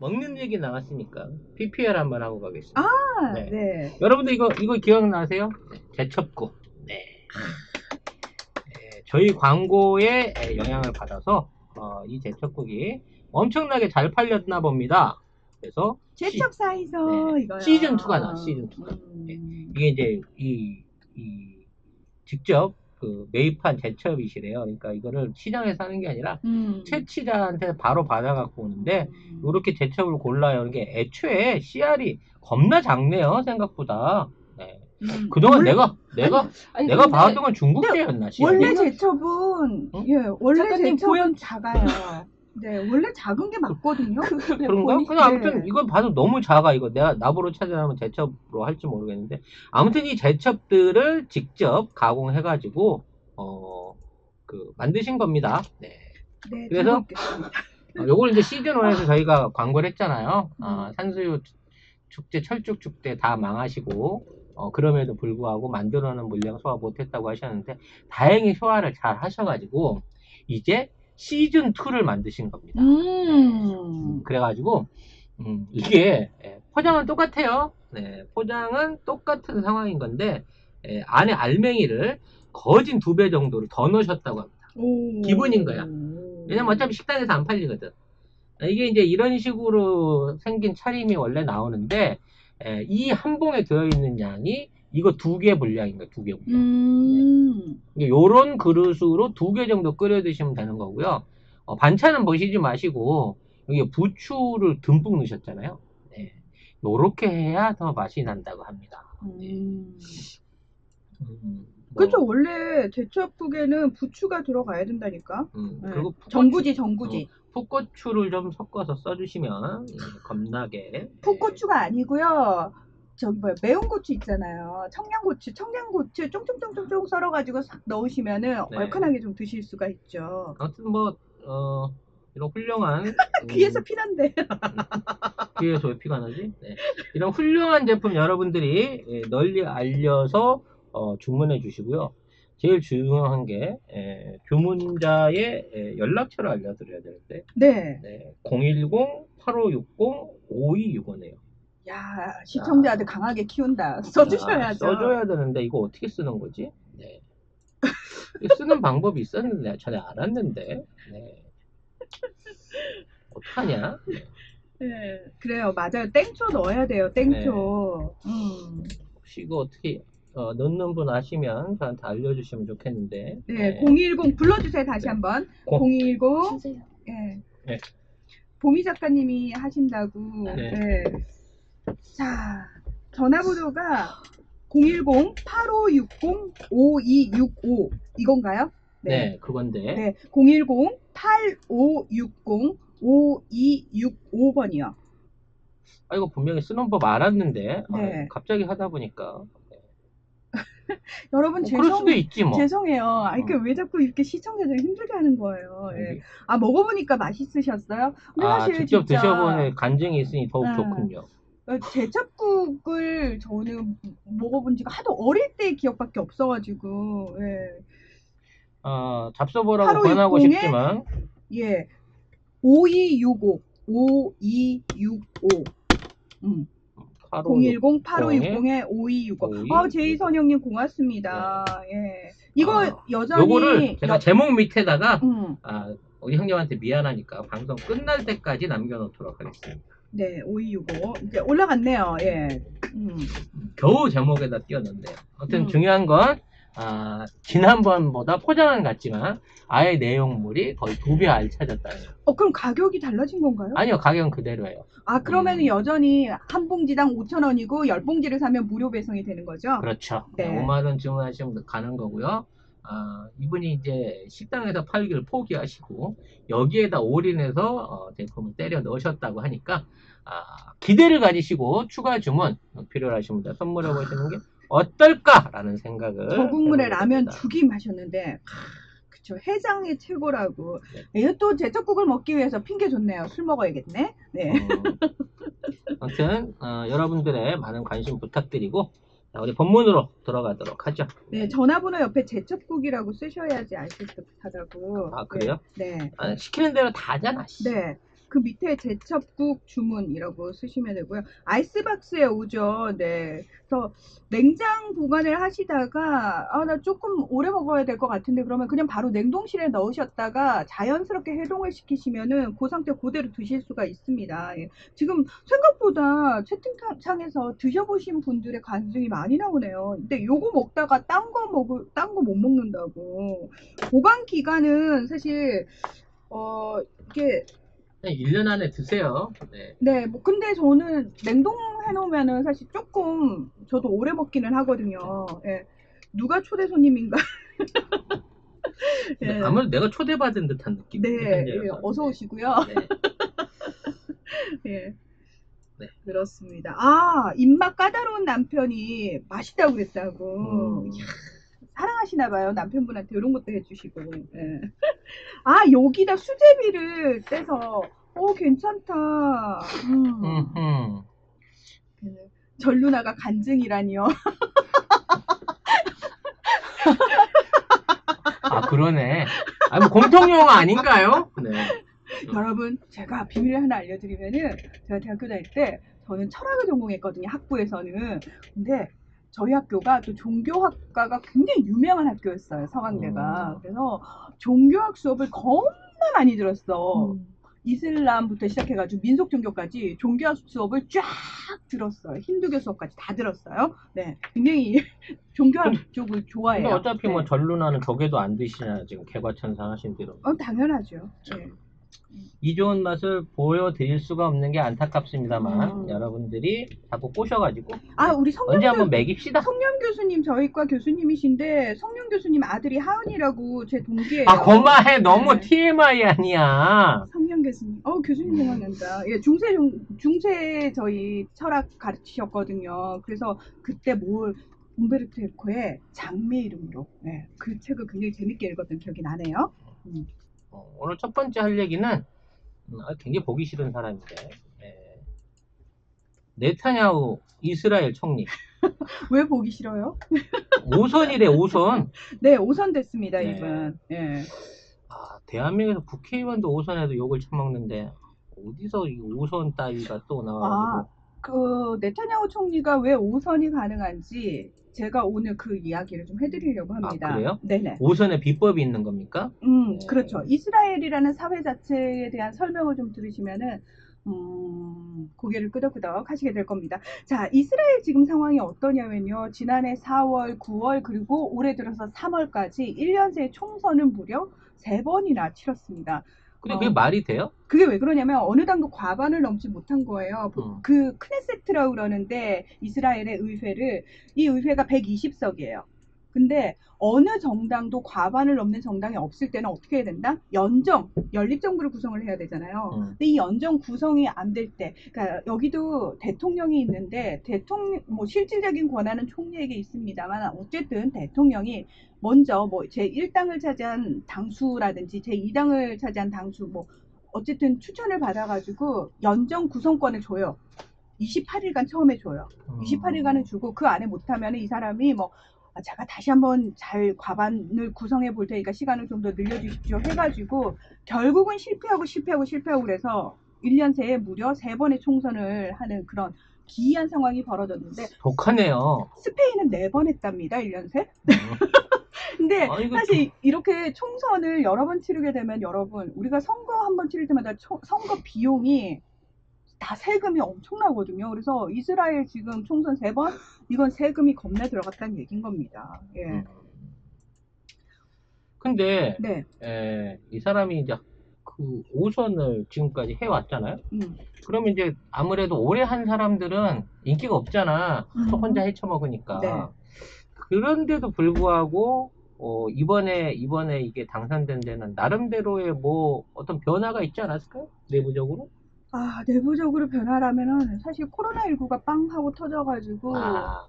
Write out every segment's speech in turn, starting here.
먹는 얘기 나왔으니까 PPL 한번 하고 가겠습니다. 아, 네. 네. 여러분들 이거 기억나세요? 제첩국. 네. 네, 저희 광고에 영향을 받아서 이 제첩국이 엄청나게 잘 팔렸나 봅니다. 그래서 제첩사에서 네, 이거요. 시즌2가 나와. 시즌2가. 네. 이게 이제 직접 그 매입한 제첩이시래요. 그러니까 이거를 시장에서 하는 게 아니라 채취자한테 바로 받아갖고 오는데 이렇게 제첩을 골라요. 이게 애초에 씨알이 겁나 작네요. 생각보다. 네. 그동안 원래- 내가 아니, 내가 근데 봐왔던 건 중국제였나? 씨알이? 원래 제첩은 응? 예, 원래 작가님 제첩은 작아요. 네, 원래 작은 게 맞거든요. 그런가? 본인- 근데 아무튼 네. 이건 봐도 너무 작아. 이거 내가 나보러 찾아가면 제첩으로 할지 모르겠는데 아무튼 이 제첩들을 직접 가공해가지고 만드신 겁니다. 네. 네, 그래서 즐겁겠습니다. 요걸 이제 시즌 1에서 저희가 광고를 했잖아요. 산수유 축제, 철쭉 축제 다 망하시고 그럼에도 불구하고 만들어놓은 물량 소화 못했다고 하셨는데 다행히 소화를 잘 하셔가지고 이제 시즌 2를 만드신 겁니다. 그래가지고 이게 포장은 똑같아요. 네, 포장은 똑같은 상황인 건데 안에 알맹이를 거진 2배 정도를 더 넣으셨다고 합니다. 기분인 거야. 왜냐면 어차피 식당에서 안 팔리거든. 이게 이제 이런 식으로 생긴 차림이 원래 나오는데 이 한 봉에 들어있는 양이 이거 2개 분량인 거예요. 2개 분량. 네. 요런 그릇으로 2개 정도 끓여 드시면 되는 거고요. 반찬은 보시지 마시고 여기 부추를 듬뿍 넣으셨잖아요. 네. 요렇게 해야 더 맛이 난다고 합니다. 그죠, 원래 제첩국에는 부추가 들어가야 된다니까. 네. 그리고 정구지. 풋고추를 좀 섞어서 써주시면 겁나게. 풋고추가 아니고요. 저기 매운 고추 있잖아요. 청양고추 쫑쫑쫑쫑쫑 썰어가지고 싹 넣으시면은 네. 얼큰하게 좀 드실 수가 있죠. 아무튼 이런 훌륭한 귀에서 피난데. 귀에서 왜 피가 나지? 네. 이런 훌륭한 제품 여러분들이 널리 알려서 주문해 주시고요. 제일 중요한 게 주문자의 연락처를 알려드려야 되는데 네. 010-8560-5265네요. 야, 시청자들 강하게 키운다. 써주셔야죠. 써줘야 되는데 이거 어떻게 쓰는 거지? 네. 쓰는 방법이 있었는데 전에 알았는데 네. 어떡하냐? 네, 그래요. 맞아요. 땡초 넣어야 돼요. 땡초. 혹시 이거 어떻게 넣는 분 아시면 저한테 알려주시면 좋겠는데. 네, 010 불러주세요. 다시 한번. 010. 주세요. 네. 네. 보미 작가님이 하신다고. 네. 자, 전화번호가 010-8560-5265 이건가요? 네, 그건데. 네, 010-8560-5265번이요. 아, 이거 분명히 쓰는 법 알았는데. 네. 갑자기 하다 보니까. 여러분 그럴 수도 있지 뭐. 죄송해요. 아니, 왜 자꾸 이렇게 시청자들 힘들게 하는 거예요. 예. 아, 먹어보니까 맛있으셨어요? 근데 사실 직접 진짜 드셔보니 간증이 있으니 더욱 좋군요. 제첩국을 저는 먹어본 지가 하도 어릴 때 기억밖에 없어가지고, 예. 잡숴보라고 권하고 싶지만. 예. 5265. 010-8560-5265. 제이선영님 고맙습니다. 예. 이거 여전히. 요거를 제가 제목 밑에다가, 우리 형님한테 미안하니까 방송 끝날 때까지 남겨놓도록 하겠습니다. 네, 5265. 이제 올라갔네요. 예. 겨우 제목에다 띄워넣네요. 아무튼 중요한 건, 지난번보다 포장은 같지만, 아예 내용물이 거의 2배 알차졌다는 거. 그럼 가격이 달라진 건가요? 아니요, 가격은 그대로예요. 그러면 여전히 한 봉지당 5,000원이고 10봉지를 사면 무료 배송이 되는 거죠? 그렇죠. 네. 5만원 주문하시면 가는 거고요. 이분이 이제 식당에서 팔기를 포기하시고 여기에다 올인해서 제품을 때려 넣으셨다고 하니까 기대를 가지시고 추가 주문 필요로 하시면 선물해 보시는 게 어떨까라는 생각을. 저국물에 라면 죽이 마셨는데 그쵸, 해장이 최고라고. 네. 또 제첩국을 먹기 위해서 핑계 줬네요. 술 먹어야겠네. 네. 아무튼 여러분들의 많은 관심 부탁드리고 우리 본문으로 들어가도록 하죠. 네, 전화번호 옆에 제첩국이라고 쓰셔야지 아실 듯하다고. 그래요? 네. 시키는 대로 다 하잖아. 네. 그 밑에 제첩국 주문이라고 쓰시면 되고요. 아이스박스에 오죠. 네. 그래서 냉장 보관을 하시다가 나 조금 오래 먹어야 될 것 같은데 그러면 그냥 바로 냉동실에 넣으셨다가 자연스럽게 해동을 시키시면은 그 상태 그대로 드실 수가 있습니다. 예. 지금 생각보다 채팅창에서 드셔보신 분들의 관심이 많이 나오네요. 근데 요거 먹다가 딴 거 못 먹는다고. 보관 기간은 사실 이게 그냥 1년 안에 드세요. 네. 네, 뭐 근데 저는 냉동해 놓으면은 사실 조금 저도 오래 먹기는 하거든요. 예. 누가 초대 손님인가? 네, 예. 아무래도 내가 초대받은 듯한 느낌. 네, 예, 어서 오시고요. 네. 예, 네. 그렇습니다. 아, 입맛 까다로운 남편이 맛있다고 그랬다고. 이야, 사랑하시나 봐요. 남편분한테 이런 것도 해주시고. 예. 아, 여기다 수제비를 떼서 괜찮다. 네. 전루나가 간증이라니요. 아, 그러네. 아, 뭐 공통용어 아닌가요? 네. 여러분, 제가 비밀을 하나 알려드리면은, 제가 대학교 다닐 때, 저는 철학을 전공했거든요, 학부에서는. 근데, 저희 학교가 또 종교학과가 굉장히 유명한 학교였어요, 서강대가. 그래서, 종교학 수업을 겁나 많이 들었어. 이슬람부터 시작해가지고, 민속 종교까지 종교학 수업을 쫙 들었어요. 힌두교 수업까지 다 들었어요. 네. 굉장히 종교학 쪽을 근데 좋아해요. 어차피 뭐 네. 전루나는 저게도 안 드시냐, 지금 개과천선 하신 대로. 당연하죠. 네. 이 좋은 맛을 보여드릴 수가 없는 게 안타깝습니다만, 여러분들이 자꾸 꼬셔가지고. 우리 언제 한번 먹입시다. 성년 교수님 저희과 교수님이신데 성년 교수님 아들이 하은이라고 제 동기예요. 아, 그만해. 너무 네. TMI 아니야. 성년 교수님. 교수님 생각난다. 예, 중세 저희 철학 가르치셨거든요. 그래서 그때 um베르토 에코의 장미 이름으로 그 책을 굉장히 재밌게 읽었던 기억이 나네요. 오늘 첫 번째 할 얘기는 굉장히 보기 싫은 사람인데, 네타냐후 이스라엘 총리. 왜 보기 싫어요? 5선이래, 5선. 네, 5선 됐습니다, 네. 이분. 예. 대한민국에서 국회의원도 5선에도 욕을 처먹는데, 어디서 이 5선 따위가 또 나와가지고. 네타냐후 총리가 왜 5선이 가능한지 제가 오늘 그 이야기를 좀 해드리려고 합니다. 아, 그래요? 네네. 5선에 비법이 있는 겁니까? 그렇죠. 이스라엘이라는 사회 자체에 대한 설명을 좀 들으시면은, 고개를 끄덕끄덕 하시게 될 겁니다. 자, 이스라엘 지금 상황이 어떠냐면요. 지난해 4월, 9월, 그리고 올해 들어서 3월까지 1년 새에 총선을 무려 3번이나 치렀습니다. 근데 그게 말이 돼요? 그게 왜 그러냐면 어느 당도 과반을 넘지 못한 거예요. 그 크네세트라고 그러는데 이스라엘의 이 의회가 120석이에요. 근데 어느 정당도 과반을 넘는 정당이 없을 때는 어떻게 해야 된다? 연립정부를 구성을 해야 되잖아요. 근데 이 연정 구성이 안 될 때, 그러니까 여기도 대통령이 있는데 뭐 실질적인 권한은 총리에게 있습니다만 어쨌든 대통령이 먼저 뭐 제1당을 차지한 당수라든지 제2당을 차지한 당수 뭐 어쨌든 추천을 받아가지고 연정 구성권을 줘요. 28일간 처음에 줘요. 28일간은 주고 그 안에 못하면 이 사람이 뭐 제가 다시 한번 잘 과반을 구성해 볼 테니까 시간을 좀 더 늘려주십시오 해가지고 결국은 실패하고 그래서 1년 새에 무려 3번의 총선을 하는 그런 기이한 상황이 벌어졌는데 독하네요. 스페인은 4번 했답니다. 1년 새. 근데 사실 이렇게 총선을 여러 번 치르게 되면 여러분 우리가 선거 한 번 치를 때마다 선거 비용이 다 세금이 엄청나거든요. 그래서 이스라엘 지금 총선 3번 이건 세금이 겁나 들어갔다는 얘기인 겁니다. 예. 근데 네. 이 사람이 이제 그 5선을 지금까지 해왔잖아요. 그러면 이제 아무래도 오래 한 사람들은 인기가 없잖아. 또 혼자 헤쳐먹으니까. 네. 그런데도 불구하고 이번에 이게 당선된 데는 나름대로의 뭐 어떤 변화가 있지 않았을까요? 내부적으로? 내부적으로 변화라면은 사실 코로나19가 빵 하고 터져가지고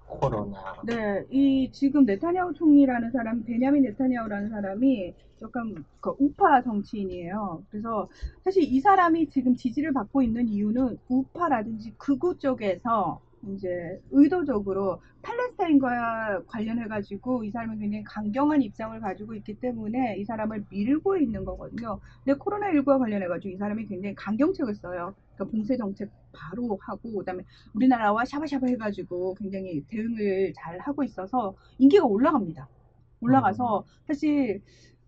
코로나. 네, 이 지금 네타냐후 총리라는 사람, 베냐민 네타냐후라는 사람이 약간 그 우파 정치인이에요. 그래서 사실 이 사람이 지금 지지를 받고 있는 이유는 우파라든지 극우 쪽에서 이제 의도적으로 팔레스타인과 관련해가지고 이 사람은 굉장히 강경한 입장을 가지고 있기 때문에 이 사람을 밀고 있는 거거든요. 근데 코로나19와 관련해가지고 이 사람이 굉장히 강경책을 써요. 그러니까 봉쇄 정책 바로 하고 그다음에 우리나라와 샤바샤바 해가지고 굉장히 대응을 잘 하고 있어서 인기가 올라갑니다. 올라가서 사실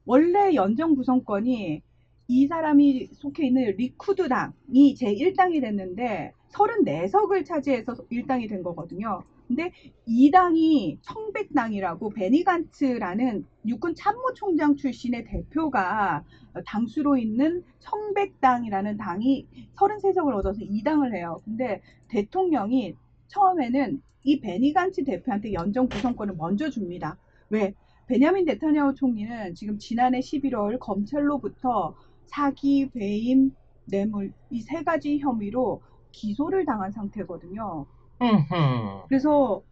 원래 연정 구성권이 이 사람이 속해 있는 리쿠드 당이 제1당이 됐는데 34석을 차지해서 1당이 된 거거든요. 근데 이 당이 청백당이라고 베니 간츠라는 육군 참모총장 출신의 대표가 당수로 있는 청백당이라는 당이 33석을 얻어서 2당을 해요. 근데 대통령이 처음에는 이 베니 간츠 대표한테 연정 구성권을 먼저 줍니다. 왜? 베냐민 네타냐후 총리는 지금 지난해 11월 검찰로부터 사기, 배임, 뇌물 이 세 가지 혐의로 기소를 당한 상태거든요. 그래서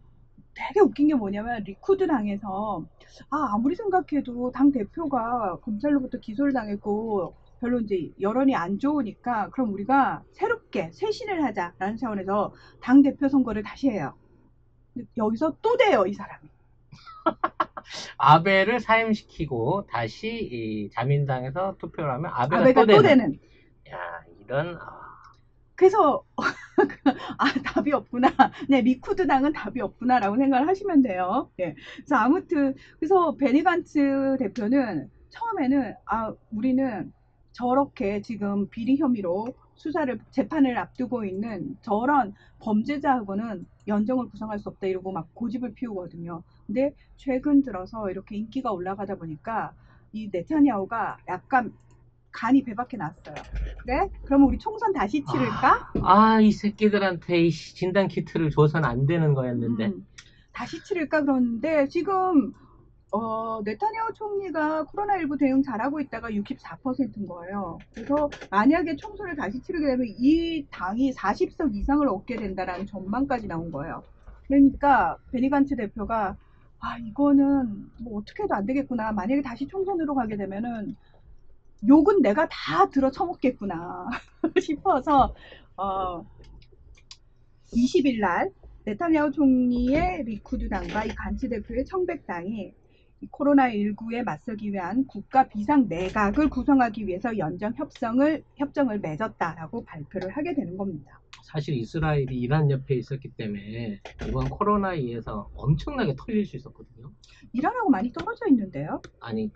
되게 웃긴 게 뭐냐면 리쿠드 당에서 아무리 생각해도 당 대표가 검찰로부터 기소를 당했고 별로 이제 여론이 안 좋으니까 그럼 우리가 새롭게 쇄신을 하자라는 차원에서 당 대표 선거를 다시 해요. 여기서 또 돼요, 이 사람이. 아베를 사임시키고 다시 이 자민당에서 투표를 하면 아베가 또 되는. 야, 이런 그래서 답이 없구나. 네, 리쿠드 당은 답이 없구나라고 생각을 하시면 돼요. 예. 그래서 아무튼 그래서 베니 간츠 대표는 처음에는 우리는 저렇게 지금 비리 혐의로 재판을 앞두고 있는 저런 범죄자하고는 연정을 구성할 수 없다 이러고 막 고집을 피우거든요. 근데 최근 들어서 이렇게 인기가 올라가다 보니까 이 네타냐후가 약간 간이 배밖에 났어요. 그래? 그럼 우리 총선 다시 치를까? 이 새끼들한테 이 진단 키트를 줘서는 안 되는 거였는데. 다시 치를까 그러는데 지금 네타냐후 총리가 코로나19 대응 잘하고 있다가 64%인 거예요. 그래서 만약에 총선을 다시 치르게 되면 이 당이 40석 이상을 얻게 된다라는 전망까지 나온 거예요. 그러니까 베니 간츠 대표가 이거는 뭐 어떻게 해도 안 되겠구나. 만약에 다시 총선으로 가게 되면은 욕은 내가 다 들어 처먹겠구나 싶어서 20일 날 네타냐후 총리의 리쿠드 당과 이 간츠 대표의 청백당이 코로나19에 맞서기 위한 국가 비상 내각을 구성하기 위해서 연정 협정을 맺었다라고 발표를 하게 되는 겁니다. 사실 이스라엘이 이란 옆에 있었기 때문에 이번 코로나에 의해서 엄청나게 터질 수 있었거든요. 이란하고 많이 떨어져 있는데요? 아니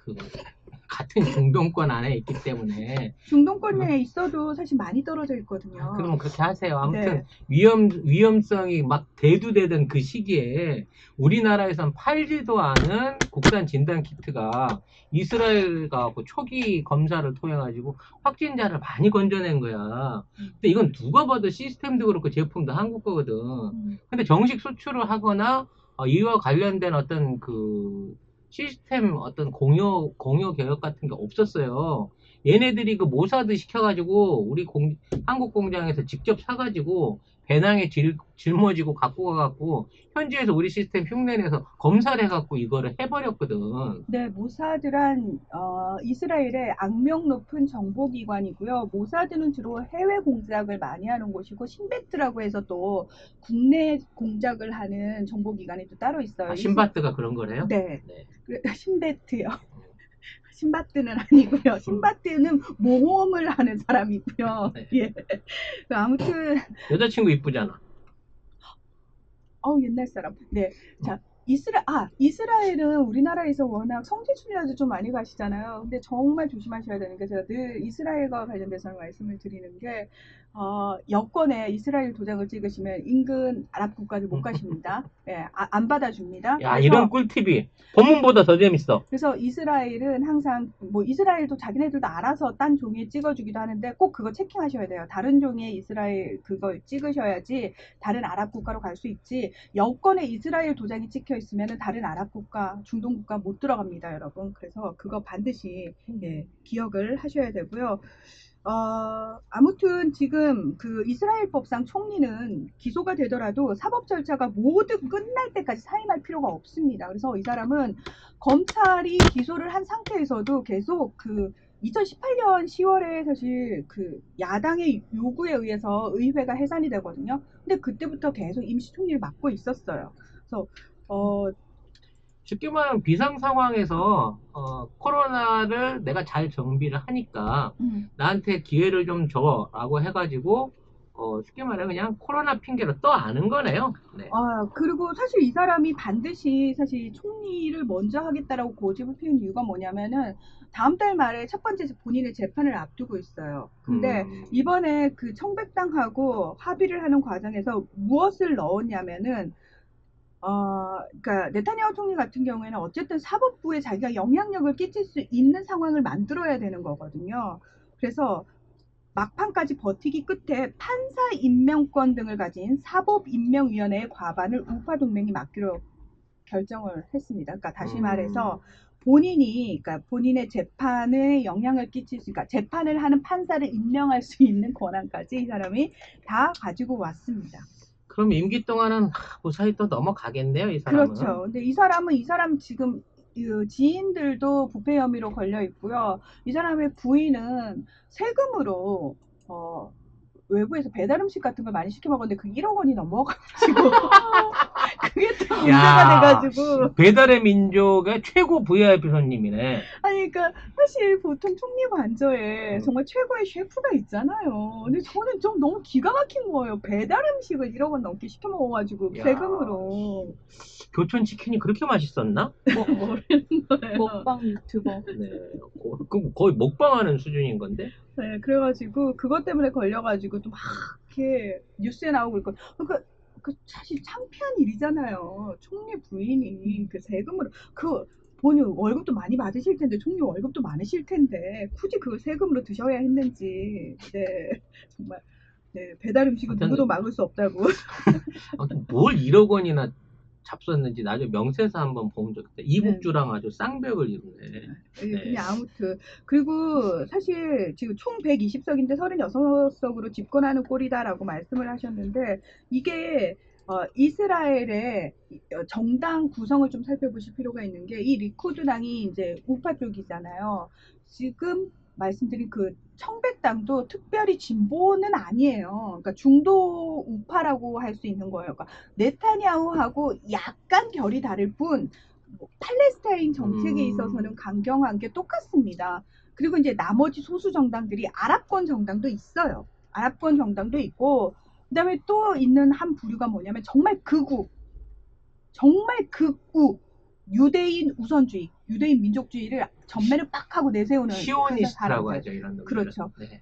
같은 중동권 안에 있기 때문에 중동권에 있어도 사실 많이 떨어져 있거든요. 그러면 그렇게 하세요. 아무튼 네. 위험성이 막 대두되던 그 시기에 우리나라에선 팔지도 않은 국산 진단 키트가 이스라엘 가고 초기 검사를 통해 가지고 확진자를 많이 건져낸 거야. 근데 이건 누가 봐도 시스템도 그렇고 제품도 한국 거거든. 근데 정식 수출을 하거나 이와 관련된 어떤 그 시스템 어떤 공여 개혁 같은 게 없었어요. 얘네들이 그 모사드 시켜가지고 우리 한국 공장에서 직접 사가지고 배낭에 짊어지고 갖고 가갖고 현지에서 우리 시스템 흉내내서 검사를 해갖고 이거를 해버렸거든. 네, 모사드란 이스라엘의 악명 높은 정보기관이고요. 모사드는 주로 해외 공작을 많이 하는 곳이고 신베트라고 해서 또 국내 공작을 하는 정보기관이 또 따로 있어요. 신바트가 그런 거래요? 네. 신베트요. 신바트는 아니고요. 신바트는 모험을 하는 사람이고요. 네. 예. 아무튼 여자친구 이쁘잖아. 옛날 사람. 네. 자, 이스라엘은 우리나라에서 워낙 성지순례도 좀 많이 가시잖아요. 근데 정말 조심하셔야 되는 게 제가 늘 이스라엘과 관련돼서 말씀을 드리는 게 여권에 이스라엘 도장을 찍으시면 인근 아랍 국가들 못 가십니다. 예, 안 받아줍니다. 야, 이런 꿀팁이 본문보다 더 재밌어. 그래서 이스라엘은 항상 뭐 이스라엘도 자기네들도 알아서 딴 종이에 찍어주기도 하는데 꼭 그거 체킹하셔야 돼요. 다른 종이에 이스라엘 그걸 찍으셔야지 다른 아랍 국가로 갈 수 있지. 여권에 이스라엘 도장이 찍혀 있으면 다른 아랍 국가, 중동 국가 못 들어갑니다, 여러분. 그래서 그거 반드시 기억을 하셔야 되고요. 아무튼 지금 그 이스라엘법상 총리는 기소가 되더라도 사법 절차가 모두 끝날 때까지 사임할 필요가 없습니다. 그래서 이 사람은 검찰이 기소를 한 상태에서도 계속 그 2018년 10월에 사실 그 야당의 요구에 의해서 의회가 해산이 되거든요. 근데 그때부터 계속 임시 총리를 맡고 있었어요. 그래서 쉽게 말하면 비상 상황에서 코로나를 내가 잘 정비를 하니까 나한테 기회를 좀 줘라고 해가지고 쉽게 말하면 그냥 코로나 핑계로 떠안은 거네요. 네. 그리고 사실 이 사람이 반드시 사실 총리를 먼저 하겠다라고 고집을 피운 이유가 뭐냐면은 다음 달 말에 첫 번째 본인의 재판을 앞두고 있어요. 근데 이번에 그 청백당하고 합의를 하는 과정에서 무엇을 넣었냐면은 그러니까 네타냐후 총리 같은 경우에는 어쨌든 사법부에 자기가 영향력을 끼칠 수 있는 상황을 만들어야 되는 거거든요. 그래서 막판까지 버티기 끝에 판사 임명권 등을 가진 사법임명위원회의 과반을 우파 동맹이 맡기로 결정을 했습니다. 그러니까 다시 말해서 그러니까 본인의 재판에 영향을 끼칠 수, 그러니까 재판을 하는 판사를 임명할 수 있는 권한까지 이 사람이 다 가지고 왔습니다. 그럼 임기 동안은 무사히 또 넘어가겠네요, 이 사람은. 그렇죠. 근데 이 사람 지금 그 지인들도 부패 혐의로 걸려 있고요. 이 사람의 부인은 세금으로 외부에서 배달 음식 같은 걸 많이 시켜 먹었는데 그 1억 원이 넘어가지고 그게 또 문제가 돼가지고 배달의 민족의 최고 VIP 손님이네. 아니 그러니까 사실 보통 총리 관저에 정말 최고의 셰프가 있잖아요. 근데 저는 좀 너무 기가 막힌 거예요. 배달 음식을 1억 원 넘게 시켜 먹어가지고 세금으로. 교촌 치킨이 그렇게 맛있었나? 모르는 거예요. 먹방 유튜버. 네, 거의 먹방하는 수준인 건데. 네, 그래가지고 그것 때문에 걸려가지고 또 막 이렇게 뉴스에 나오고 있고. 그러니까 그 사실 창피한 일이잖아요. 총리 부인이 그 세금으로 본인 월급도 많이 받으실 텐데 총리 월급도 많으실 텐데 굳이 그걸 세금으로 드셔야 했는지. 네, 정말. 네, 배달 음식은 누구도 막을 수 없다고. 아무튼 뭘 1억 원이나 잡섰는지 나중에 명세서 한번 본 적 있다. 이국주랑 아주 쌍벽을 이루네. 네. 그냥 아무튼. 그리고 사실 지금 총 120석인데 36석으로 집권하는 꼴이다라고 말씀을 하셨는데 이게 이스라엘의 정당 구성을 좀 살펴보실 필요가 있는 게 이 리쿠드당이 이제 우파 쪽이잖아요. 지금 말씀드린 그 청백당도 특별히 진보는 아니에요. 그러니까 중도 우파라고 할 수 있는 거예요. 그러니까 네타냐후하고 약간 결이 다를 뿐 팔레스타인 정책에 있어서는 강경한 게 똑같습니다. 그리고 이제 나머지 소수 정당들이 아랍권 정당도 있어요. 아랍권 정당도 있고 그다음에 또 있는 한 부류가 뭐냐면 정말 극우 유대인 우선주의, 유대인 민족주의를 전면을 빡 하고 내세우는 시오니스트라고 하죠, 이런 놈들. 그렇죠. 네.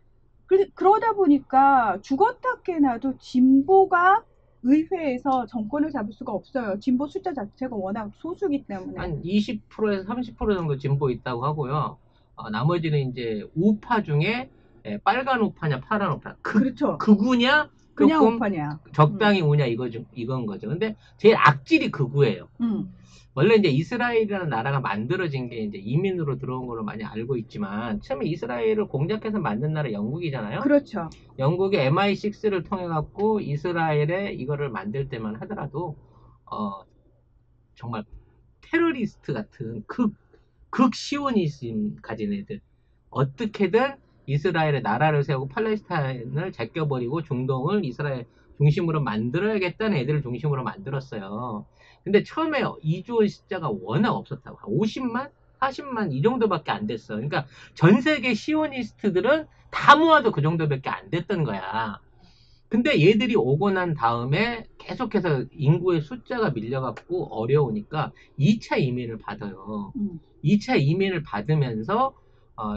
그러다 보니까 죽었다 깨나도 진보가 의회에서 정권을 잡을 수가 없어요. 진보 숫자 자체가 워낙 소수기 때문에. 한 20%에서 30% 정도 진보 있다고 하고요. 나머지는 이제 우파 중에 빨간 우파냐 파란 우파. 그렇죠. 극우냐 그냥 조금 우파냐. 적당히 우냐 이건 거죠. 근데 제일 악질이 극우예요. 원래 이제 이스라엘이라는 나라가 만들어진 게 이제 이민으로 들어온 걸로 많이 알고 있지만 처음에 이스라엘을 공작해서 만든 나라 영국이잖아요. 그렇죠. 영국의 MI6를 통해 갖고 이스라엘에 이거를 만들 때만 하더라도 정말 테러리스트 같은 극 시오니즘 가진 애들 어떻게든 이스라엘의 나라를 세우고 팔레스타인을 제껴버리고 중동을 이스라엘 중심으로 만들어야겠다는 애들을 중심으로 만들었어요. 근데 처음에 이주원 숫자가 워낙 없었다고. 50만? 40만 이 정도밖에 안 됐어. 그러니까 전 세계 시오니스트들은 다 모아도 그 정도밖에 안 됐던 거야. 근데 얘들이 오고 난 다음에 계속해서 인구의 숫자가 밀려갖고 어려우니까 2차 이민을 받아요. 2차 이민을 받으면서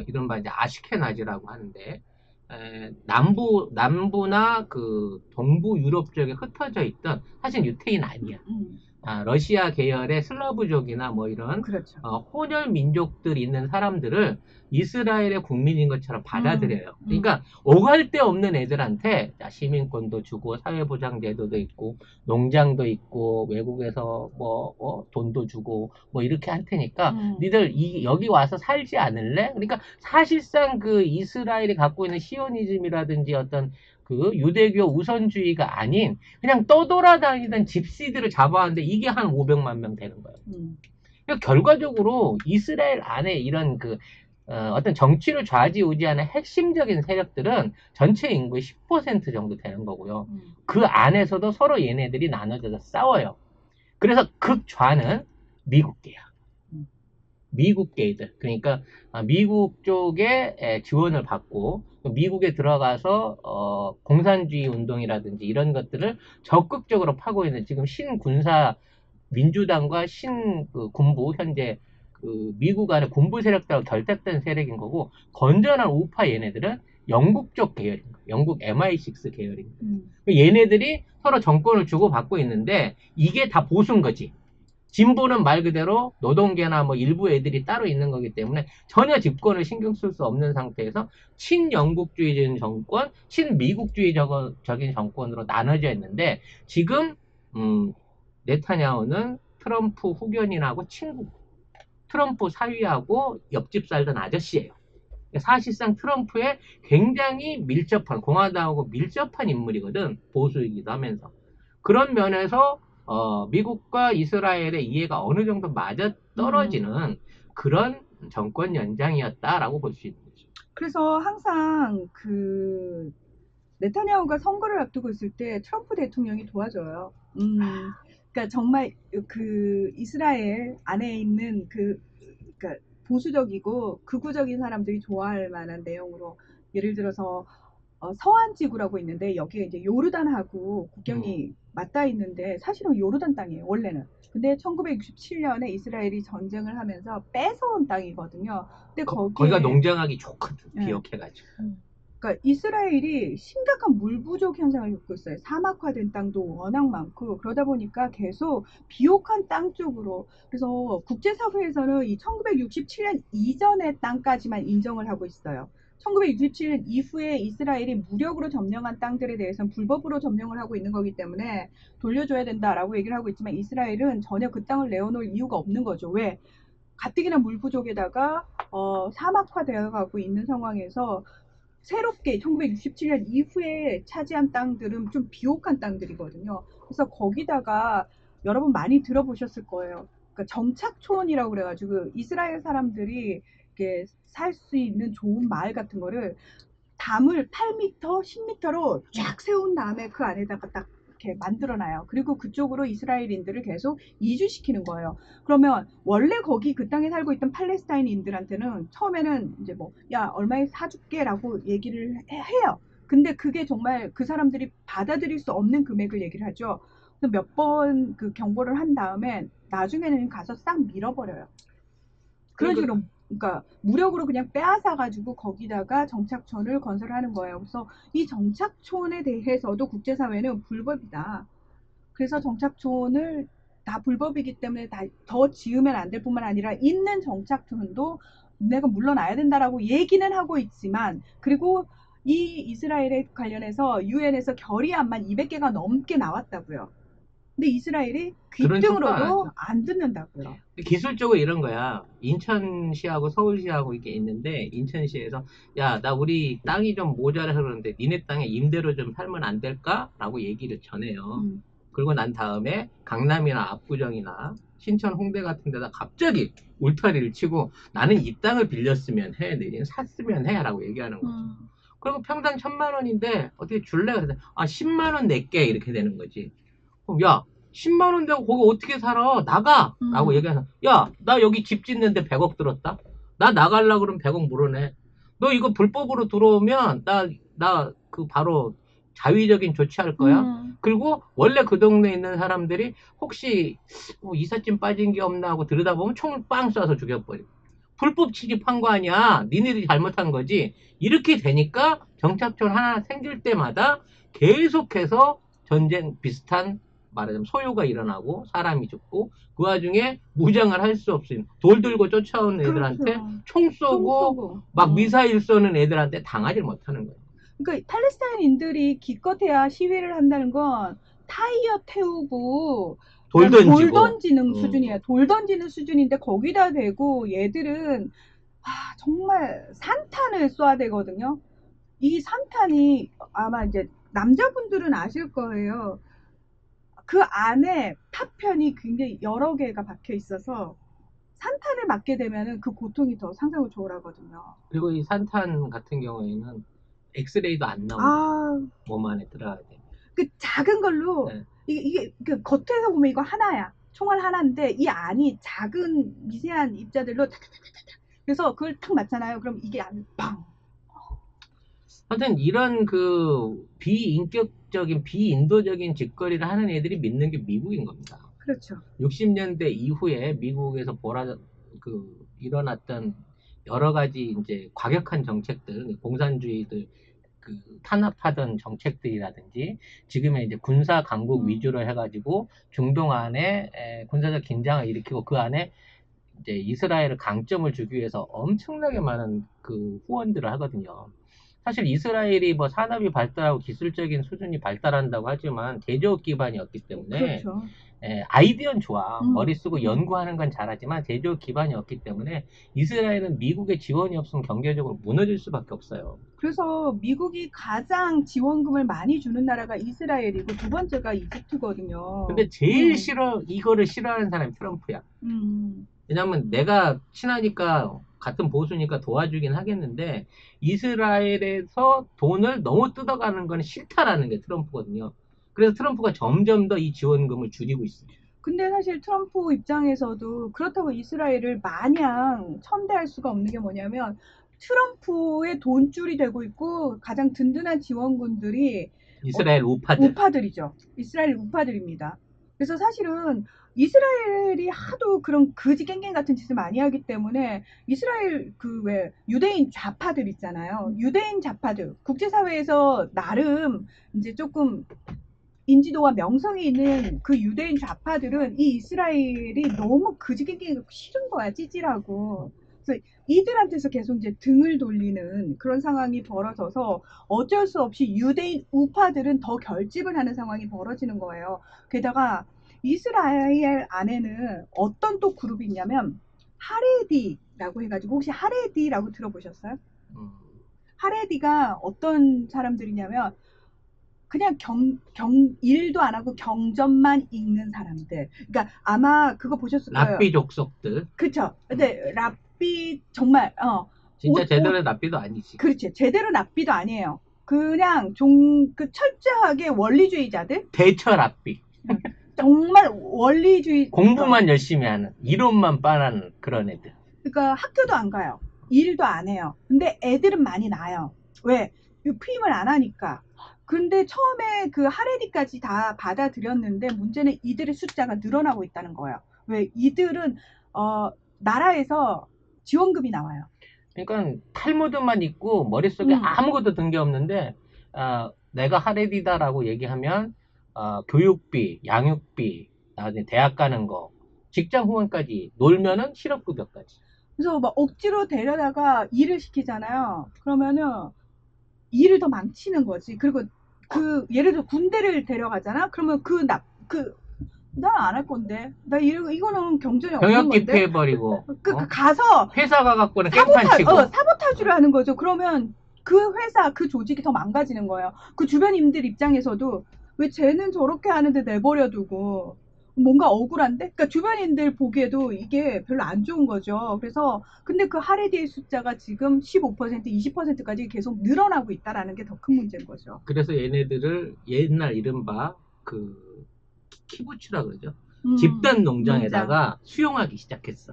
이른바 이제 아슈케나즈라고 하는데 남부나 그 동부 유럽 쪽에 흩어져 있던 사실 유태인 아니야. 러시아 계열의 슬라브족이나 뭐 이런 그렇죠. 혼혈 민족들이 있는 사람들을 이스라엘의 국민인 것처럼 받아들여요. 그러니까 오갈 데 없는 애들한테 시민권도 주고 사회보장제도도 있고 농장도 있고 외국에서 뭐 돈도 주고 뭐 이렇게 할 테니까 니들 여기 와서 살지 않을래? 그러니까 사실상 그 이스라엘이 갖고 있는 시오니즘이라든지 어떤 그 유대교 우선주의가 아닌 그냥 떠돌아다니던 집시들을 잡아왔는데 이게 한 500만 명 되는 거예요. 그러니까 결과적으로 이스라엘 안에 이런 그 어떤 정치를 좌지우지하는 핵심적인 세력들은 전체 인구의 10% 정도 되는 거고요. 그 안에서도 서로 얘네들이 나눠져서 싸워요. 그래서 극좌는 미국계야. 미국계이들. 그러니까 미국 쪽에 지원을 받고 미국에 들어가서 공산주의 운동이라든지 이런 것들을 적극적으로 파고 있는 지금 신군사 민주당과 신군부 현재 그 미국 안에 군부 세력들하고 결탁된 세력인 거고 건전한 우파 얘네들은 영국 쪽 계열인 거예요. 영국 MI6 계열인 거예요. 얘네들이 서로 정권을 주고받고 있는데 이게 다 보수인 거지. 진보는 말 그대로 노동계나 뭐 일부 애들이 따로 있는 거기 때문에 전혀 집권을 신경 쓸 수 없는 상태에서 친영국주의적인 정권, 친미국주의적인 정권으로 나눠져 있는데 지금 네타냐후는 트럼프 후견인하고 친구, 트럼프 사위하고 옆집 살던 아저씨예요. 사실상 트럼프의 굉장히 밀접한, 공화당하고 밀접한 인물이거든. 보수이기도 하면서. 그런 면에서 미국과 이스라엘의 이해가 어느 정도 맞아 떨어지는 그런 정권 연장이었다라고 볼 수 있는 거죠. 그래서 항상 네타냐후가 선거를 앞두고 있을 때 트럼프 대통령이 도와줘요. 그러니까 정말 이스라엘 안에 있는 그러니까 보수적이고 극우적인 사람들이 좋아할 만한 내용으로 예를 들어서 서한 지구라고 있는데 여기에 이제 요르단하고 국경이 맞닿아 있는데 사실은 요르단 땅이에요, 원래는. 근데 1967년에 이스라엘이 전쟁을 하면서 뺏어온 땅이거든요. 근데 거기가 농장하기 좋거든, 비옥해가지고. 그러니까 이스라엘이 심각한 물 부족 현상을 겪고 있어요. 사막화된 땅도 워낙 많고 그러다 보니까 계속 비옥한 땅 쪽으로 그래서 국제사회에서는 이 1967년 이전의 땅까지만 인정을 하고 있어요. 1967년 이후에 이스라엘이 무력으로 점령한 땅들에 대해서는 불법으로 점령을 하고 있는 거기 때문에 돌려줘야 된다라고 얘기를 하고 있지만 이스라엘은 전혀 그 땅을 내어놓을 이유가 없는 거죠. 왜? 가뜩이나 물 부족에다가 사막화되어 가고 있는 상황에서 새롭게 1967년 이후에 차지한 땅들은 좀 비옥한 땅들이거든요. 그래서 거기다가 여러분 많이 들어보셨을 거예요. 그러니까 정착촌이라고 그래가지고 이스라엘 사람들이 살 수 있는 좋은 마을 같은 거를 담을 8m, 10m로 쫙 세운 다음에 그 안에다가 딱 이렇게 만들어놔요. 그리고 그쪽으로 이스라엘인들을 계속 이주시키는 거예요. 그러면 원래 거기 그 땅에 살고 있던 팔레스타인인들한테는 처음에는 이제 뭐, 야, 얼마에 사줄게라고 얘기를 해요. 근데 그게 정말 그 사람들이 받아들일 수 없는 금액을 얘기를 하죠. 몇 번 그 경고를 한 다음에 나중에는 가서 싹 밀어버려요. 그런 식으로 그러니까 무력으로 그냥 빼앗아 가지고 거기다가 정착촌을 건설하는 거예요. 그래서 이 정착촌에 대해서도 국제사회는 불법이다. 그래서 정착촌을 다 불법이기 때문에 더 지으면 안 될 뿐만 아니라 있는 정착촌도 내가 물러나야 된다라고 얘기는 하고 있지만 그리고 이 이스라엘에 관련해서 유엔에서 결의안만 200개가 넘게 나왔다고요. 근데 이스라엘이 귀등으로도 안 듣는다고요. 기술적으로 이런 거야. 인천시하고 서울시하고 이게 있는데 인천시에서 야, 나 우리 땅이 좀 모자라서 그러는데 니네 땅에 임대로 좀 살면 안 될까? 라고 얘기를 전해요. 그리고 난 다음에 강남이나 압구정이나 신천 홍대 같은 데다 갑자기 울타리를 치고 나는 이 땅을 빌렸으면 해, 내린 샀으면 해 라고 얘기하는 거죠. 그리고 평당 1,000만 원인데 어떻게 줄래? 그래서 10만 원 낼게 이렇게 되는 거지. 그럼 야, 10만 원 되고 거기 어떻게 살아? 나가! 라고 얘기해서 야, 나 여기 집 짓는데 100억 들었다? 나 나가려고 그러면 100억 물어내. 너 이거 불법으로 들어오면 나 바로 자위적인 조치할 거야. 그리고 원래 그 동네에 있는 사람들이 혹시 이삿짐 빠진 게 없나 하고 들여다보면 총을 빵 쏴서 죽여버려. 불법 취집한 거 아니야. 니네들이 잘못한 거지. 이렇게 되니까 정착촌 하나 생길 때마다 계속해서 전쟁 비슷한 말하자면 소요가 일어나고 사람이 죽고 그 와중에 무장을 할 수 없으니 돌 들고 쫓아오는 애들한테 그렇죠. 총 쏘고 막 미사일 쏘는 애들한테 당하지 못하는 거예요. 그러니까 팔레스타인인들이 기껏해야 시위를 한다는 건 타이어 태우고 돌 던지는 수준이야. 돌 던지는 수준인데 거기다 대고 얘들은 정말 산탄을 쏴야 되거든요. 이 산탄이 아마 이제 남자분들은 아실 거예요. 그 안에 파편이 굉장히 여러 개가 박혀 있어서 산탄을 맞게 되면은 그 고통이 더 상상을 초월하거든요. 그리고 이 산탄 같은 경우에는 엑스레이도 안 나온대요. 아, 몸 안에 들어가야 돼. 그 작은 걸로 네. 이게 그 겉에서 보면 이거 하나야. 총알 하나인데 이 안이 작은 미세한 입자들로 탁탁탁탁탁. 그래서 그걸 탁 맞잖아요. 그럼 이게 안 빵. 하여튼 이런 그 비인격적인 비인도적인 짓거리를 하는 애들이 믿는 게 미국인 겁니다. 그렇죠. 60년대 이후에 미국에서 일어났던 여러 가지 이제 과격한 정책들, 공산주의들 그 탄압하던 정책들이라든지 지금의 이제 군사 강국 위주로 해가지고 중동 안에 군사적 긴장을 일으키고 그 안에 이제 이스라엘을 강점을 주기 위해서 엄청나게 많은 그 후원들을 하거든요. 사실 이스라엘이 뭐 산업이 발달하고 기술적인 수준이 발달한다고 하지만 제조업 기반이었기 때문에 그렇죠. 아이디어는 좋아. 머리 쓰고 연구하는 건 잘하지만 제조업 기반이 없기 때문에 이스라엘은 미국의 지원이 없으면 경제적으로 무너질 수밖에 없어요. 그래서 미국이 가장 지원금을 많이 주는 나라가 이스라엘이고 두 번째가 이집트거든요. 근데 제일 이거를 싫어하는 사람이 트럼프야. 왜냐면 내가 친하니까 같은 보수니까 도와주긴 하겠는데 이스라엘에서 돈을 너무 뜯어가는 건 싫다라는 게 트럼프거든요. 그래서 트럼프가 점점 더 이 지원금을 줄이고 있어요. 근데 사실 트럼프 입장에서도 그렇다고 이스라엘을 마냥 천대할 수가 없는 게 뭐냐면 트럼프의 돈줄이 되고 있고 가장 든든한 지원군들이 이스라엘 우파들. 우파들이죠. 이스라엘 우파들입니다. 그래서 사실은 이스라엘이 하도 그런 거지 깽깽 같은 짓을 많이 하기 때문에 이스라엘 그 왜 유대인 좌파들 있잖아요. 유대인 좌파들 국제사회에서 나름 이제 조금 인지도와 명성이 있는 그 유대인 좌파들은 이 이스라엘이 너무 거지갱갱 싫은 거야, 찌질하고. 그래서 이들한테서 계속 이제 등을 돌리는 그런 상황이 벌어져서 어쩔 수 없이 유대인 우파들은 더 결집을 하는 상황이 벌어지는 거예요. 게다가 이스라엘 안에는 어떤 또 그룹이 있냐면 하레디라고 해가지고 혹시 하레디라고 들어보셨어요? 하레디가 어떤 사람들이냐면 그냥 일도 안 하고 경전만 읽는 사람들. 그러니까 아마 그거 보셨을 거예요. 랍비 족속들. 그쵸. 근데 랍비 정말, 진짜 제대로 랍비도 아니지. 그렇지. 제대로 랍비도 아니에요. 그냥 그 철저하게 원리주의자들? 대처 랍비. 정말 원리주의. 공부만 열심히 하는, 이론만 빠라는 그런 애들. 그러니까 학교도 안 가요. 일도 안 해요. 근데 애들은 많이 나요. 왜? 피임을 안 하니까. 근데 처음에 그 하레디까지 다 받아들였는데 문제는 이들의 숫자가 늘어나고 있다는 거예요. 왜? 이들은 나라에서 지원금이 나와요. 그러니까 탈무드만 있고 머릿속에 아무것도 든 게 없는데 내가 하레디다라고 얘기하면 교육비, 양육비, 나중에 대학 가는 거, 직장 후원까지 놀면은 실업급여까지. 그래서 막 억지로 데려다가 일을 시키잖아요. 그러면은 일을 더 망치는 거지. 그리고 예를 들어 군대를 데려가잖아. 그러면 난 안 할 건데. 이거는 경전이 없는 병역 건데. 기피해버리고. 가서 회사 가갖고는 깽판 치고. 사보타주를 하는 거죠. 그러면 그 회사, 그 조직이 더 망가지는 거예요. 그 주변인들 입장에서도 왜 쟤는 저렇게 하는데 내버려두고 뭔가 억울한데? 그러니까 주변인들 보기에도 이게 별로 안 좋은 거죠. 그래서 근데 그 하레디의 숫자가 지금 15%, 20%까지 계속 늘어나고 있다라는 게 더 큰 문제인 거죠. 그래서 얘네들을 옛날 이른바 그 키부츠라 그러죠. 집단 농장에다가 수용하기 시작했어.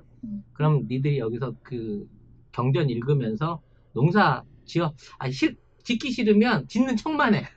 그럼 니들이 여기서 그 경전 읽으면서 농사 짓기 싫으면 짓는 척만 해.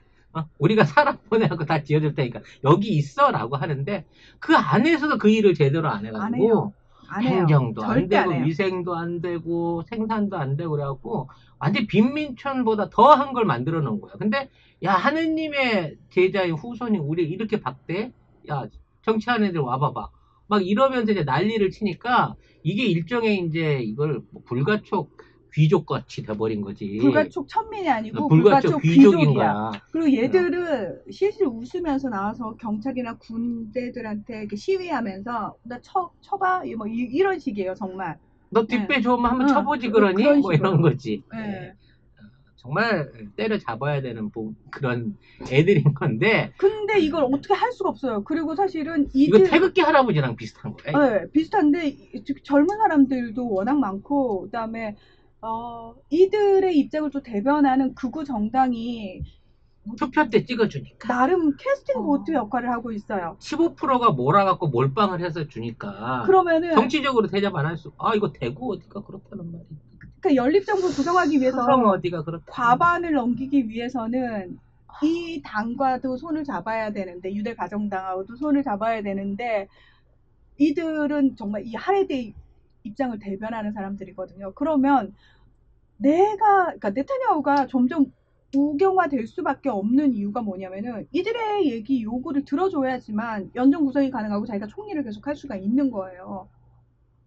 우리가 사람 보내고 다 지어줄 테니까 여기 있어 라고 하는데 그 안에서도 그 일을 제대로 안 해가지고 행정도 안 되고 위생도 안 되고 생산도 안 되고 그래갖고 완전 빈민촌보다 더 한 걸 만들어 놓은 거야. 근데 야 하느님의 제자의 후손이 우리 이렇게 박대? 야 정치하는 애들 와봐봐. 막 이러면서 이제 난리를 치니까 이게 일종의 이제 이걸 불가촉 귀족같이 돼버린 거지. 불가촉 천민이 아니고 불가촉 귀족인 거야. 그리고 얘들은 실실 웃으면서 나와서 경찰이나 군대들한테 이렇게 시위하면서 나 쳐봐 뭐 이런 식이에요 정말. 너 뒷배 좋으면 한번 쳐보지 그러니? 뭐 이런 거지. 정말 때려잡아야 되는 그런 애들인 건데 근데 이걸 어떻게 할 수가 없어요. 그리고 사실은 이거 태극기 할아버지랑 비슷한 거예요. 네, 비슷한데 젊은 사람들도 워낙 많고 그다음에 이들의 입장을 또 대변하는 극우 정당이 투표 때 찍어주니까. 나름 캐스팅 보트 역할을 하고 있어요. 15%가 몰아갖고 몰빵을 해서 주니까. 그러면은 정치적으로 대접 안 할 수. 이거 대구 어디가 그렇다는 말이. 그러니까 연립정부 구성하기 위해서 어디가 그렇다. 과반을 넘기기 위해서는 이 당과도 손을 잡아야 되는데 유대 가정당하고도 손을 잡아야 되는데 이들은 정말 이 하레드 입장을 대변하는 사람들이거든요. 그러면 그러니까 네타냐후가 점점 우경화될 수밖에 없는 이유가 뭐냐면은 이들의 얘기 요구를 들어줘야지만 연정 구성이 가능하고 자기가 총리를 계속 할 수가 있는 거예요.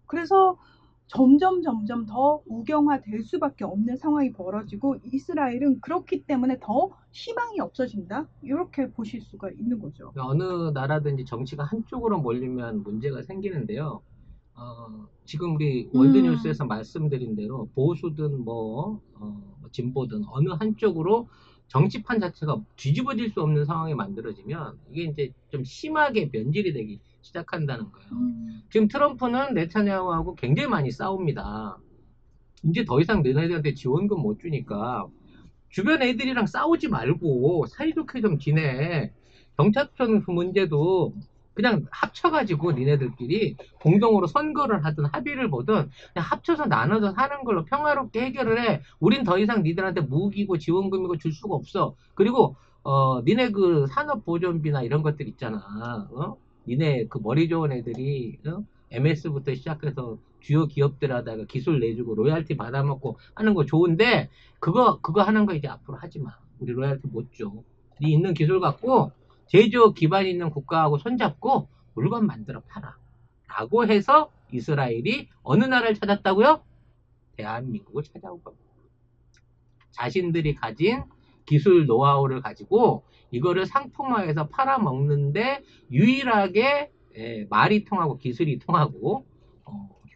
그래서 점점 더 우경화될 수밖에 없는 상황이 벌어지고 이스라엘은 그렇기 때문에 더 희망이 없어진다? 이렇게 보실 수가 있는 거죠. 어느 나라든지 정치가 한쪽으로 몰리면 문제가 생기는데요. 지금 우리 월드뉴스에서 말씀드린 대로 보수든 진보든 어느 한쪽으로 정치판 자체가 뒤집어질 수 없는 상황이 만들어지면 이게 이제 좀 심하게 변질이 되기 시작한다는 거예요. 지금 트럼프는 네타냐후하고 굉장히 많이 싸웁니다. 이제 더 이상 너네들한테 지원금 못 주니까 주변 애들이랑 싸우지 말고 사이좋게 좀 지내. 경찰청 그 문제도 그냥 합쳐가지고 니네들끼리 공동으로 선거를 하든 합의를 보든 그냥 합쳐서 나눠서 사는 걸로 평화롭게 해결을 해. 우린 더 이상 니들한테 무기고 지원금이고 줄 수가 없어. 그리고 니네 그 산업보존비나 이런 것들 있잖아. 니네 그 머리 좋은 애들이 MS부터 시작해서 주요 기업들 하다가 기술 내주고 로얄티 받아먹고 하는 거 좋은데 그거 하는 거 이제 앞으로 하지 마. 우리 로얄티 못 줘. 네 있는 기술 갖고 제조업 기반 있는 국가하고 손잡고 물건 만들어 팔아. 라고 해서 이스라엘이 어느 나라를 찾았다고요? 대한민국을 찾아온 겁니다. 자신들이 가진 기술 노하우를 가지고 이거를 상품화해서 팔아먹는데 유일하게 말이 통하고 기술이 통하고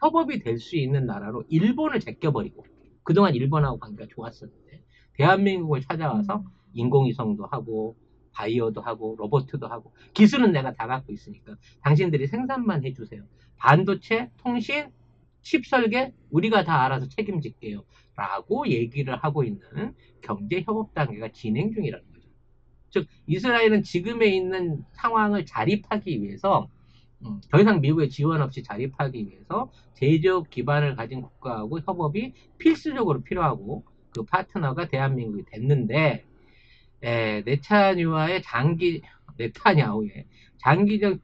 협업이 될 수 있는 나라로 일본을 제껴버리고 그동안 일본하고 관계가 좋았었는데 대한민국을 찾아와서 인공위성도 하고 바이오도 하고 로봇도 하고 기술은 내가 다 갖고 있으니까 당신들이 생산만 해주세요. 반도체, 통신, 칩 설계 우리가 다 알아서 책임질게요. 라고 얘기를 하고 있는 경제협업 단계가 진행 중이라는 거죠. 즉 이스라엘은 지금에 있는 상황을 자립하기 위해서 더 이상 미국의 지원 없이 자립하기 위해서 제조업 기반을 가진 국가하고 협업이 필수적으로 필요하고 그 파트너가 대한민국이 됐는데 네타냐후의 장기적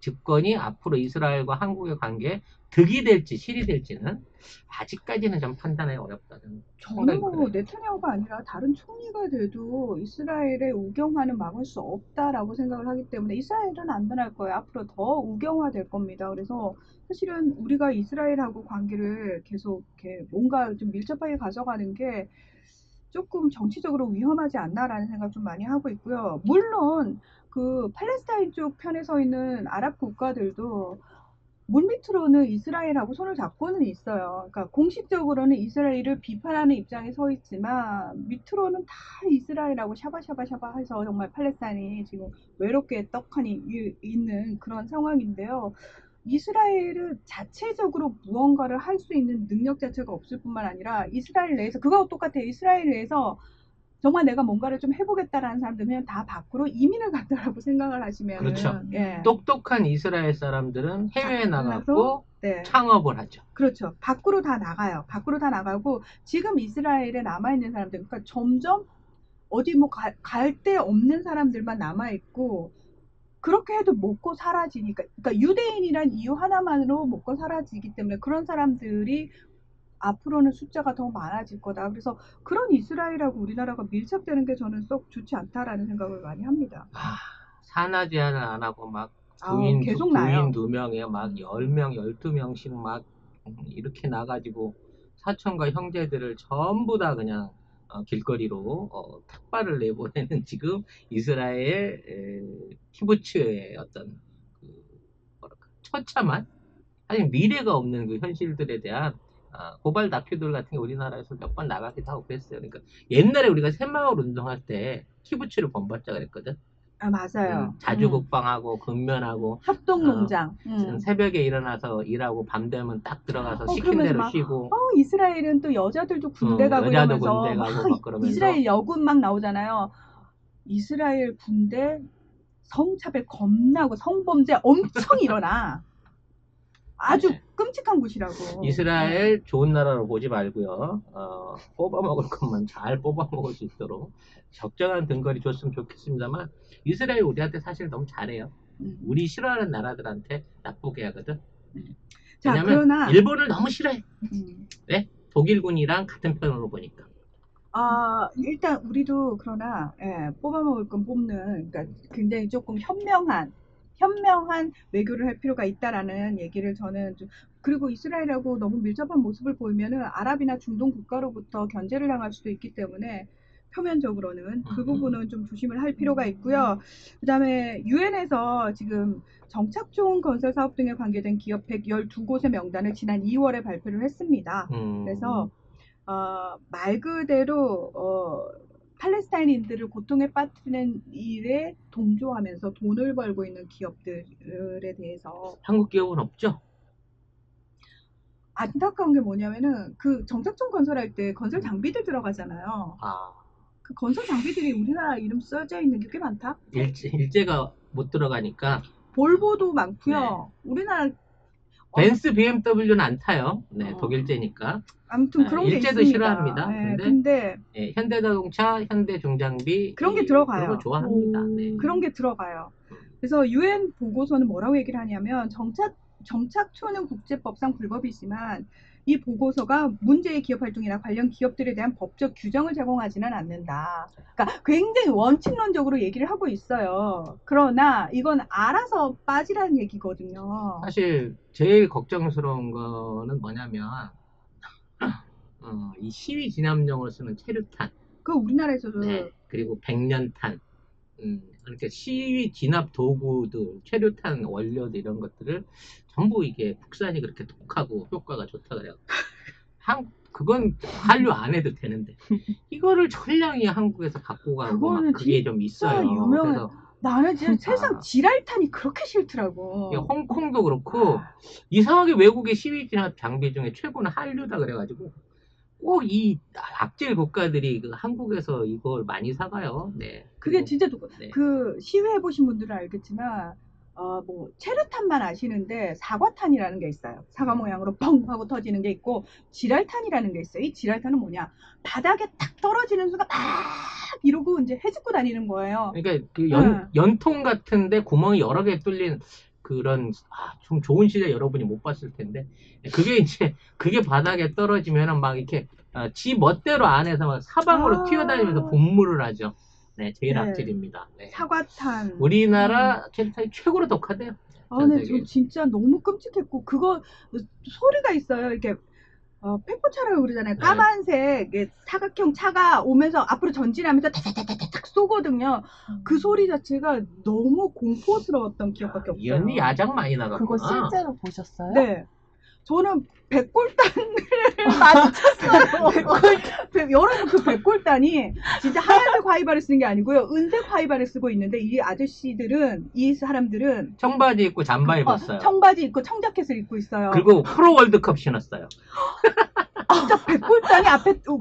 집권이 앞으로 이스라엘과 한국의 관계에 득이 될지 실이 될지는 아직까지는 좀 판단하기 어렵다는 저는 뭐 네타냐후가 아니라 다른 총리가 돼도 이스라엘의 우경화는 막을 수 없다라고 생각을 하기 때문에 이스라엘은 안 변할 거예요. 앞으로 더 우경화될 겁니다. 그래서 사실은 우리가 이스라엘하고 관계를 계속 이렇게 뭔가 좀 밀접하게 가져가는 게 조금 정치적으로 위험하지 않나라는 생각 좀 많이 하고 있고요. 물론 그 팔레스타인 쪽 편에 서 있는 아랍 국가들도 물밑으로는 이스라엘하고 손을 잡고는 있어요. 그러니까 공식적으로는 이스라엘을 비판하는 입장에 서 있지만 밑으로는 다 이스라엘하고 샤바샤바샤바 해서 정말 팔레스타인이 지금 외롭게 떡하니 있는 그런 상황인데요. 이스라엘은 자체적으로 무언가를 할 수 있는 능력 자체가 없을 뿐만 아니라 이스라엘 내에서 그거와 똑같아요. 이스라엘 내에서 정말 내가 뭔가를 좀 해보겠다라는 사람들은 그냥 다 밖으로 이민을 갔다라고 생각을 하시면 그렇죠. 똑똑한 이스라엘 사람들은 해외에 나가고 창업을 하죠. 그렇죠. 밖으로 다 나가요. 밖으로 다 나가고 지금 이스라엘에 남아있는 사람들 그러니까 점점 어디 뭐 갈 데 없는 사람들만 남아있고 그렇게 해도 먹고 사라지니까 그러니까 유대인이란 이유 하나만으로 먹고 사라지기 때문에 그런 사람들이 앞으로는 숫자가 더 많아질 거다. 그래서 그런 이스라엘하고 우리나라가 밀착되는 게 저는 썩 좋지 않다라는 생각을 많이 합니다. 산하 제한을 안 하고 막 계속 부인 2명에 막 10명, 12명씩 막 이렇게 나가지고 사촌과 형제들을 전부 다 그냥 길거리로 탁발을 내보내는 지금 이스라엘 키부츠의 어떤 처참한 아니 미래가 없는 그 현실들에 대한 고발 다큐들 같은 게 우리나라에서 몇 번 나가기도 하고 그랬어요. 그러니까 옛날에 우리가 새마을 운동할 때 키부츠를 본받자 그랬거든. 아, 맞아요. 자주 국방하고 근면하고 협동농장. 새벽에 일어나서 일하고 밤 되면 딱 들어가서 시킨 그러면서 대로 막, 쉬고 이스라엘은 또 여자들도 군대 가고 여자도 이러면서 군대 막 가고 막 그러면서 이스라엘 여군 막 나오잖아요. 이스라엘 군대 성차별 겁나고 성범죄 엄청 일어나. 아주 네. 끔찍한 곳이라고. 이스라엘 좋은 나라로 보지 말고요. 뽑아먹을 것만 잘 뽑아먹을 수 있도록 적정한 등거리 줬으면 좋겠습니다만 이스라엘 우리한테 사실 너무 잘해요. 우리 싫어하는 나라들한테 나쁘게 하거든. 자, 왜냐면 그러나 일본을 너무 싫어해. 네? 독일군이랑 같은 편으로 보니까. 일단 우리도 그러나 뽑아먹을 건 뽑는, 그러니까 굉장히 조금 현명한 외교를 할 필요가 있다라는 얘기를 저는 그리고 이스라엘하고 너무 밀접한 모습을 보이면은 아랍이나 중동 국가로부터 견제를 당할 수도 있기 때문에 표면적으로는 그 부분은 좀 조심을 할 필요가 있고요. 그다음에 유엔에서 지금 정착촌 건설 사업 등에 관계된 기업 112곳의 명단을 지난 2월에 발표를 했습니다. 그래서 말 그대로 팔레스타인인들을 고통에 빠뜨리는 일에 동조하면서 돈을 벌고 있는 기업들에 대해서 한국 기업은 없죠? 안타까운 게 뭐냐면은 그 정착촌 건설할 때 건설 장비들 들어가잖아요. 그 건설 장비들이 우리나라 이름 써져 있는 게 꽤 많다. 일제가 못 들어가니까 볼보도 많고요. 우리나라 벤츠 BMW는 안 타요. 네, 독일제니까. 아무튼 그런 게 일제도 있습니다. 싫어합니다. 근데 현대자동차, 현대중장비 그런 게 들어가요. 그런 거 좋아합니다. 네. 그런 게 들어가요. 그래서 유엔 보고서는 뭐라고 얘기를 하냐면 정착촌은 국제법상 불법이지만 이 보고서가 문제의 기업 활동이나 관련 기업들에 대한 법적 규정을 제공하지는 않는다. 그러니까 굉장히 원칙론적으로 얘기를 하고 있어요. 그러나 이건 알아서 빠지라는 얘기거든요. 사실 제일 걱정스러운 거는 뭐냐면 이 시위 진압용으로 쓰는 체류탄. 그 우리나라에서도 그리고 백년탄. 그러니까 시위 진압 도구들, 체류탄 원료들 이런 것들을 전부 이게 국산이 그렇게 독하고 효과가 좋다 그래요. 그건 한류 안 해도 되는데 이거를 전량이 한국에서 갖고 가고 막 그게 좀 있어요. 그래서 나는 진짜 세상 지랄탄이 그렇게 싫더라고. 홍콩도 그렇고 이상하게 외국의 시위 진압 장비 중에 최고는 한류다 그래가지고 꼭 이 악질 국가들이 한국에서 이걸 많이 사가요. 네. 그게 진짜 그 시위해 보신 분들은 알겠지만 뭐 체류탄만 아시는데 사과탄이라는 게 있어요. 사과 모양으로 뻥 하고 터지는 게 있고 지랄탄이라는 게 있어요. 이 지랄탄은 뭐냐? 바닥에 딱 떨어지는 순간 막 이러고 이제 헤집고 다니는 거예요. 그러니까 그 연통 같은데 구멍이 여러 개 뚫린 그런 좀 좋은 시대 여러분이 못 봤을 텐데 그게 이제 그게 바닥에 떨어지면은 막 이렇게 지 멋대로 안에서 막 사방으로 튀어다니면서 분무를 하죠. 네, 제일 악질입니다. 네. 사과탄. 우리나라 체류탄이 최고로 독하대요. 네, 저 진짜 너무 끔찍했고 그거 소리가 있어요. 이렇게 페퍼차라고 그러잖아요. 까만색 사각형 차가 오면서 앞으로 전진하면서 타타타타탁 쏘거든요. 그 소리 자체가 너무 공포스러웠던 기억밖에 없어요. 이 언니 야장 많이 나갔구나. 그거 실제로 보셨어요? 네. 저는 백골단을 맞췄어요. 여러분 그 백골단이 진짜 하얀색 화이바를 쓰는 게 아니고요. 은색 화이바를 쓰고 있는데 이 아저씨들은 이 사람들은 청바지 입고 잠바 입었어요. 청바지 입고 청자켓을 입고 있어요. 그리고 프로 월드컵 신었어요. 진짜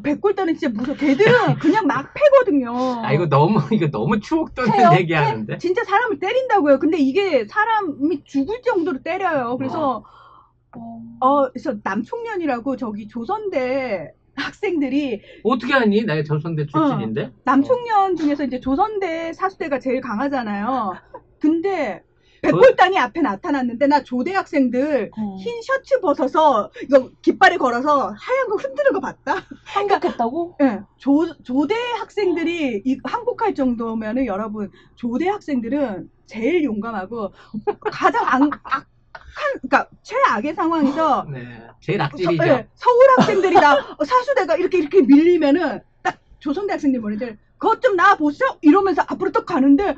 백골단은 진짜 무서워. 걔들은 그냥 막 패거든요. 이거 너무 추억 돋는 얘기하는데. 진짜 사람을 때린다고요. 근데 이게 사람이 죽을 정도로 때려요. 그래서 그래서 남총련이라고 저기 조선대 학생들이 어떻게 하니? 나 조선대 출신인데. 남총련 중에서 이제 조선대 사수대가 제일 강하잖아요. 근데 백골단이 앞에 나타났는데 나 조대 학생들 흰 셔츠 벗어서 이거 깃발에 걸어서 하얀 거 흔드는 거 봤다. 항복했다고? 네. 조대 학생들이 항복할 정도면은 여러분 조대 학생들은 제일 용감하고 가장 그러니까 최악의 상황에서 제일 악질이죠. 서울 학생들이다 사수대가 이렇게 밀리면은 딱 조선대 학생들이 뭐랬지? 그것 좀 나 보시죠 이러면서 앞으로 또 가는데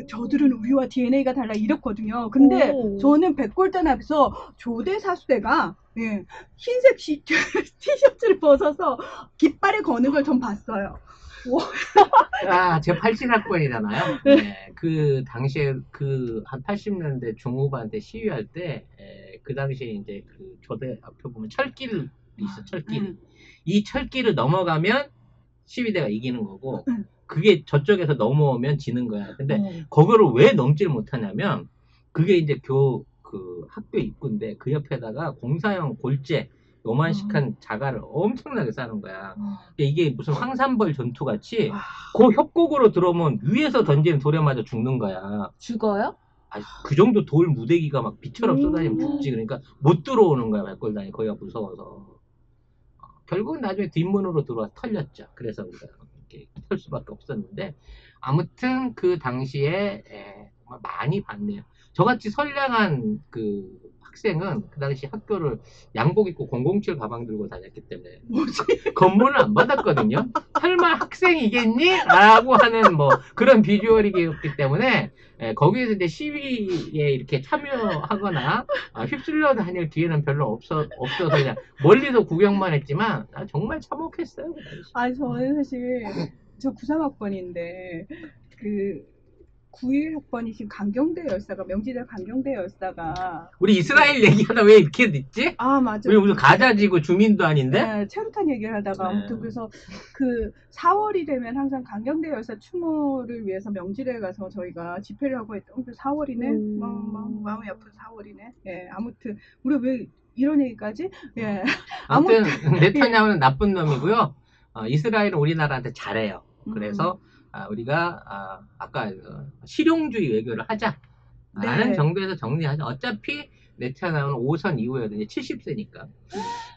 저들은 우리와 DNA가 달라 이랬거든요. 근데 저는 백골단 앞에서 조대 사수대가 흰색 티셔츠를 벗어서 깃발에 거는 걸 전 봤어요. 제 87학번이잖아요. 네, 그 당시에 한 80년대 중후반때 시위할 때, 그 당시에 이제 그 교대 앞에 보면 철길 있어, 철길. 이 철길을 넘어가면 시위대가 이기는 거고, 그게 저쪽에서 넘어오면 지는 거야. 근데 거기를 왜 넘지를 못하냐면, 그게 이제 그 학교 입구인데, 그 옆에다가 공사용 골재, 요만식한 자갈을 엄청나게 쌓는 거야. 이게 무슨 황산벌 전투 같이 그 협곡으로 들어오면 위에서 던지는 돌에 맞아 죽는 거야. 죽어요? 그 정도 돌 무대기가 막 비처럼 쏟아지면 죽지. 그러니까 못 들어오는 거야, 말골단이. 거기가 무서워서. 결국은 나중에 뒷문으로 들어와서 털렸죠. 그래서 우리가 이렇게 털 수밖에 없었는데, 아무튼 그 당시에 정말 많이 봤네요. 저같이 선량한 그 학생은 그 당시 학교를 양복 입고 007 가방 들고 다녔기 때문에 건물을 안 받았거든요. 설마 학생이겠니? 라고 하는 뭐 그런 비주얼이었기 때문에 거기에서 이제 시위에 이렇게 참여하거나 휩쓸려 다닐 기회는 별로 없어서 그냥 멀리서 구경만 했지만 정말 참혹했어요. 그 당시. 저는 사실 저 93학번인데 그 91학번이신 강경대 열사가 명지대 강경대 열사가 우리 이스라엘 얘기하다 왜 이렇게 늦지? 맞아요. 우리 무슨 가자지구 주민도 아닌데? 네, 체류탄 얘기를 하다가 네. 아무튼 그래서 그 4월이 되면 항상 강경대 열사 추모를 위해서 명지대에 가서 저희가 집회를 하고 했던 4월이네. 마음이 아픈 4월이네. 예, 아무튼 우리 왜 이런 얘기까지? 예. 아무튼 네타냐후는 나쁜 놈이고요. 이스라엘은 우리나라한테 잘해요. 그래서 우리가 아까 실용주의 외교를 하자 라는 네. 정도에서 정리하자. 어차피 네타냐후는 5선 이후에 이제 70세니까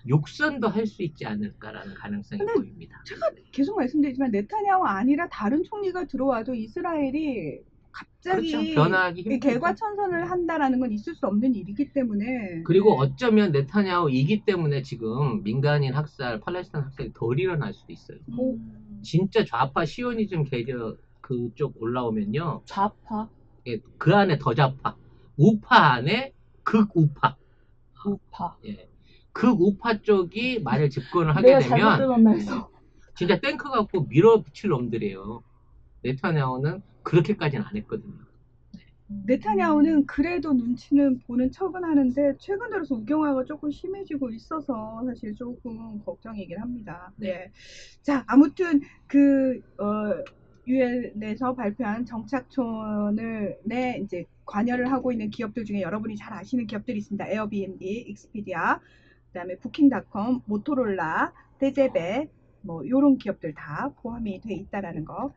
6선도 할 수 있지 않을까라는 가능성이 보입니다. 제가 계속 말씀드리지만 네타냐후 아니라 다른 총리가 들어와도 이스라엘이 갑자기 그렇죠. 변화하기 힘들죠. 개과천선을 한다라는 건 있을 수 없는 일이기 때문에. 그리고 네. 어쩌면 네타냐후이기 때문에 지금 민간인 학살, 팔레스타인 학살이 덜 일어날 수도 있어요. 진짜 좌파 시오니즘 계열 그쪽 올라오면요. 좌파? 그 안에 더 좌파. 우파 안에 극우파. 우파. 예. 극우파 쪽이 만약 집권을 하게 내가 잘못 되면 들었나 해서. 진짜 탱크 갖고 밀어붙일 놈들이에요. 네타냐후는 그렇게까지는 안 했거든요. 네타냐후는 그래도 눈치는 보는 척은 하는데 최근 들어서 우경화가 조금 심해지고 있어서 사실 조금 걱정이긴 합니다. 네. 자, 아무튼 그 유엔에서 발표한 정착촌을 이제 관여를 하고 있는 기업들 중에 여러분이 잘 아시는 기업들이 있습니다. 에어비앤비, 익스피디아, 그다음에 부킹닷컴, 모토로라, 데제베 뭐 요런 기업들 다 포함이 돼 있다라는 거.